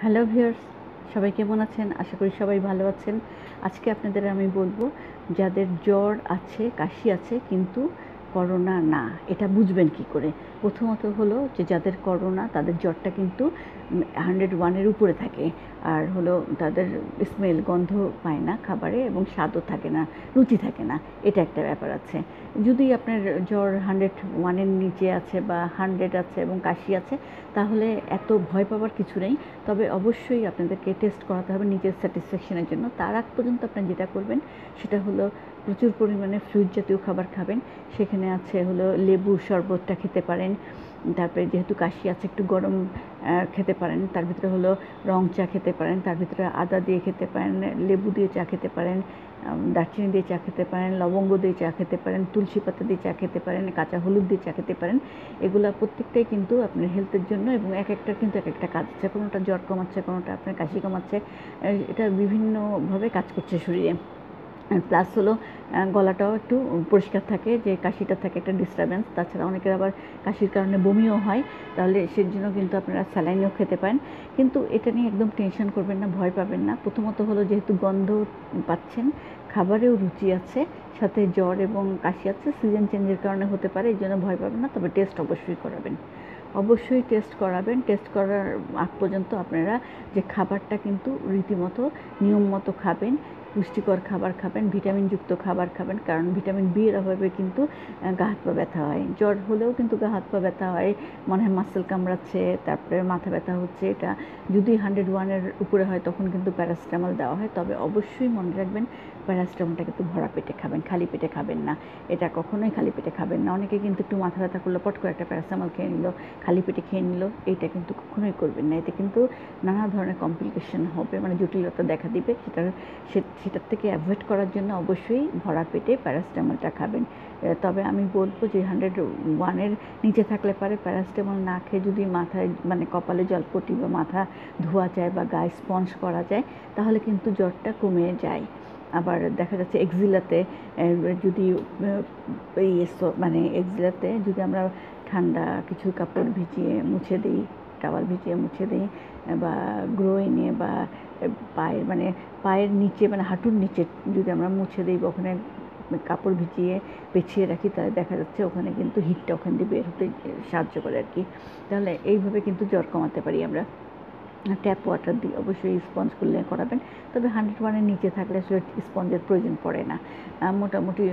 Hello viewers, সবাই কেমন আছেন? আশা করি সবাই ভালো আছেন। আজকে আপনাদের আমি বলবো, যাদের জ্বর আছে, কাশি আছে কিন্তু করোনা না, এটা বুঝবেন কি করে? প্রথমত হলো যে যাদের করোনা তাদের জ্বরটা কিন্তু 101 এর উপরে থাকে, আর হলো তাদের স্মেল গন্ধ পায় না খাবারে, এবং স্বাদও থাকে না, রুচি থাকে না। এটা একটা ব্যাপার আছে। যদি আপনার জ্বর 101 এর নিচে আছে বা 100 আছে এবং কাশি আছে, তাহলে এত ভয় পাওয়ার কিছু নেই। তবে অবশ্যই আপনাদেরকে টেস্ট করাতে হবে নিজের স্যাটিসফ্যাকশনের জন্য। তার আগ পর্যন্ত আপনারা যেটা করবেন সেটা হলো প্রচুর পরিমাণে ফ্রুট জাতীয় খাবার খাবেন। সেখানে আছে হলো লেবুর শরবতটা খেতে পারেন। তারপরে যেহেতু কাশি আছে, একটু গরম খেতে পারেন। তার ভিতরে হলো রং চা খেতে পারেন, তার ভিতরে আদা দিয়ে খেতে পারেন, লেবু দিয়ে চা খেতে পারেন, দারচিনি দিয়ে চা খেতে পারেন, লবঙ্গ দিয়ে চা খেতে পারেন, তুলসী পাতা দিয়ে চা খেতে পারেন, কাঁচা হলুদ দিয়ে চা খেতে পারেন। এগুলা প্রত্যেকটাই কিন্তু আপনার হেলথের জন্য, এবং এক একটার কিন্তু এক একটা কাজ আছে। কোনোটা জ্বর কমাচ্ছে, কোনোটা আপনার কাশি কমাচ্ছে। এটা বিভিন্নভাবে কাজ করছে শরীরে। আর প্লাস হলো গলাটাও একটু পরিষ্কার থাকে, যে কাশিটা থাকে একটা ডিস্টারবেন্স। তাছাড়া অনেকের আবার কাশির কারণে বমিও হয়, তাহলে সেই জন্য কিন্তু আপনারা স্যালাইনও খেতে পারেন। কিন্তু এটা নিয়ে একদম টেনশন করবেন না, ভয় পাবেন না। প্রথমত হলো যেহেতু গন্ধ পাচ্ছেন, খাবারেও রুচি আছে, সাথে জ্বর এবং কাশি আছে, সিজন চেঞ্জের কারণে হতে পারে, এই জন্য ভয় পাবেন না। তবে টেস্ট অবশ্যই করাবেন, অবশ্যই টেস্ট করাবেন। টেস্ট করার আগ পর্যন্ত আপনারা যে খাবারটা কিন্তু রীতিমতো নিয়ম মতো খাবেন, পুষ্টিকর খাবার খাবেন, ভিটামিনযুক্ত খাবার খাবেন। কারণ ভিটামিন বি এর অভাবে কিন্তু গা হাত পা ব্যথা হয়। জ্বর হলেও কিন্তু গা হাত পা ব্যথা হয়, মনে হয় মাসেল কামড়াচ্ছে, তারপরে মাথা ব্যথা হচ্ছে। এটা যদি 101 এর উপরে হয় তখন কিন্তু প্যারাসিটামল দেওয়া হয়। তবে অবশ্যই মনে রাখবেন, প্যারাসিটামলটা কিন্তু ভরা পেটে খাবেন, খালি পেটে খাবেন না। এটা কখনোই খালি পেটে খাবেন না। অনেকে কিন্তু একটু মাথা ব্যথা করলে পট করে একটা প্যারাসিটামল খেয়ে নিল, খালি পেটে খেয়ে নিল। এইটা কিন্তু কখনোই করবেন না। এতে কিন্তু নানা ধরনের কমপ্লিকেশন হবে, মানে জটিলতা দেখা দিবে। সেটার থেকে অ্যাভয়েড করার জন্য অবশ্যই ভরা পেটে প্যারাসিটামলটা খাবেন। তবে আমি বলবো যে 101 এর নিচে থাকলে পারে প্যারাসিটামল না খেয়ে যদি মাথায় মানে কপালে জলপট্টি বা মাথা ধোয়া যায় বা গায়ে স্পঞ্জ করা যায়, তাহলে কিন্তু জ্বরটা কমে যায়। আবার দেখা যাচ্ছে এক্সিলাতে যদি এই মানে এক্সিলাতে যদি আমরা ঠান্ডা কিছু কাপড় ভিজিয়ে মুছে দিই, টাওয়াল ভিজিয়ে মুছে দিই, বা গ্রোইনে বা পায়ের মানে পায়ের নিচে মানে হাঁটুর নিচে যদি আমরা মুছে দিই, বা ওখানে কাপড় ভিজিয়ে পেঁচিয়ে রাখি, তাহলে দেখা যাচ্ছে ওখানে কিন্তু হিটটা ওখান দিয়ে বের হতে সাহায্য করে আর কি। তাহলে এইভাবে কিন্তু জ্বর কমাতে পারি আমরা। ট্যাপ ওয়াটার দিয়ে অবশ্যই স্পঞ্জ করলে করাবেন। তবে 101 এর নিচে থাকলে আসলে স্পঞ্জের প্রয়োজন পড়ে না। মোটামুটি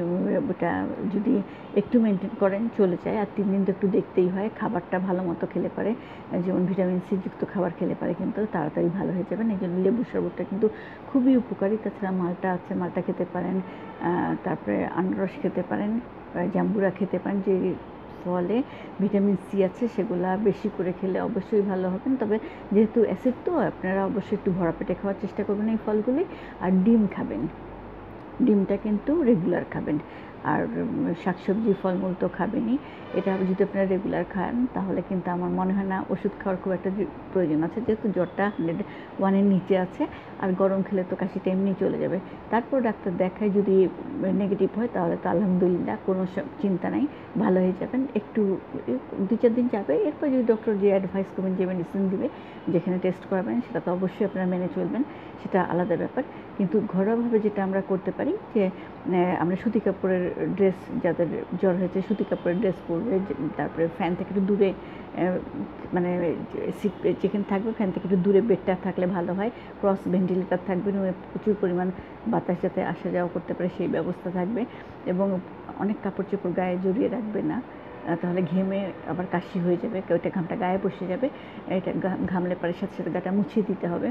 ওটা যদি একটু মেনটেন করেন চলে যায়। আর 3 দিন তো একটু দেখতেই হয়। খাবারটা ভালো মতো খেলে পারে, যেমন ভিটামিন সি যুক্ত খাবার খেলে পারে কিন্তু তাড়াতাড়ি ভালো হয়ে যাবেন। এই জন্য লেবুর শরবতটা কিন্তু খুবই উপকারী। তাছাড়া মালটা আছে, মালটা খেতে পারেন, তারপরে আনারস খেতে পারেন, জাম্বুরা খেতে পারেন। যে ফলে ভিটামিন সি আছে সেগুলা বেশি করে খেলে অবশ্যই ভালো হবেন। তবে যেহেতু অ্যাসিড, তো আপনারা অবশ্যই একটু ভরা পেটে খাওয়ার চেষ্টা করবেন এই ফলগুলি। আর ডিম খাবেন, ডিমটা কিন্তু রেগুলার খাবেন। আর শাকসবজি ফলমূল তো খাবেনই। এটা যদি আপনারা রেগুলার খান তাহলে কিন্তু আমার মনে হয় না ওষুধ খাওয়ার খুব একটা প্রয়োজন আছে, যেহেতু জ্বরটা 101 এর নিচে আছে। আর গরম খেলে তো কাশিটা এমনি চলে যাবে। তারপর ডাক্তার দেখায়, যদি নেগেটিভ হয় তাহলে তো আলহামদুলিল্লাহ, কোনো চিন্তা নাই, ভালো হয়ে যাবেন। একটু 2-4 দিন যাবে, এরপর যদি ডক্টর যে অ্যাডভাইস করবেন, যে মেডিসিন দিবে, যেখানে টেস্ট করাবেন, সেটা তো অবশ্যই আপনারা মেনে চলবেন, সেটা আলাদা ব্যাপার। কিন্তু ঘরোয়াভাবে যেটা আমরা করতে পারি, যে আমরা সুতি কাপড়ের ড্রেস, যাদের জ্বর হয়েছে সুতি কাপড়ের ড্রেস পরবে, তারপরে ফ্যান থেকে একটু দূরে, মানে যেখানে থাকবে ফ্যান থেকে একটু দূরে বেডটা থাকলে ভালো হয়। ক্রস ভেন্টিলেটার থাকবে, প্রচুর পরিমাণ বাতাস যাতে আসা যাওয়া করতে পারে সেই ব্যবস্থা থাকবে। এবং অনেক কাপড় চোপড় গায়ে জড়িয়ে রাখবে না, তাহলে ঘেমে আবার কাশি হয়ে যাবে, ওইটা ঘামটা গায়ে বসে যাবে। এটা ঘামলে পরে সাথে সাথে গাটা মুছিয়ে দিতে হবে।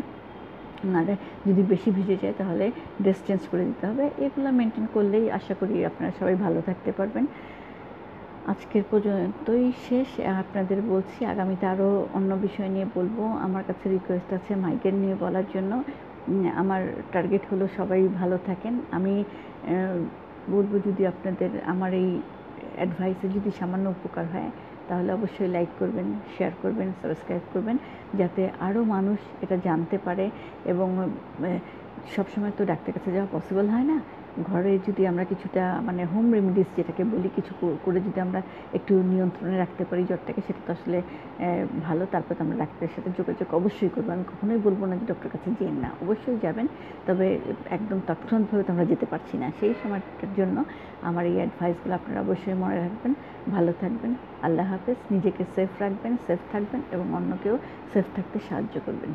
আর যদি বেশি ভিজে যায় তাহলে ড্রেস চেঞ্জ করে দিতে হবে। এগুলো মেনটেন করলেই আশা করি আপনারা সবাই ভালো থাকতে পারবেন। আজকের পর্যন্তই শেষ। আপনাদের বলছি আগামীতে আরও অন্য বিষয় নিয়ে বলবো। আমার কাছে রিকোয়েস্ট আছে মাইগ্রেন নিয়ে বলার জন্য। আমার টার্গেট হলো সবাই ভালো থাকেন। আমি বলবো, যদি আপনাদের আমার এই অ্যাডভাইসে যদি সামান্য উপকার হয়, তাহলে অবশ্যই লাইক করবেন, শেয়ার করবেন, সাবস্ক্রাইব করবেন, যাতে আরও মানুষ এটা জানতে পারে। এবং সবসময় তো ডাক্তারের কাছে যাওয়া পসিবল হয় না, ঘরে যদি আমরা কিছুটা মানে হোম রেমেডিস যেটাকে বলি কিছু করে যদি আমরা একটু নিয়ন্ত্রণে রাখতে পারি জ্বরটাকে, সেটা তো আসলে ভালো। তারপর তো আমরা ডাক্তারের সাথে যোগাযোগ অবশ্যই করবো। আমি কখনোই বলবো না যে ডক্টরের কাছে যেন না, অবশ্যই যাবেন, তবে একদম তৎক্ষণাৎভাবে তো আমরা যেতে পারছি না। সেই সময়টার জন্য আমার এই অ্যাডভাইসগুলো আপনারা অবশ্যই মনে রাখবেন। ভালো থাকবেন, আল্লাহ হাফেজ। নিজেকে সেফ রাখবেন, সেফ থাকবেন এবং অন্যকেও সেফ থাকতে সাহায্য করবেন।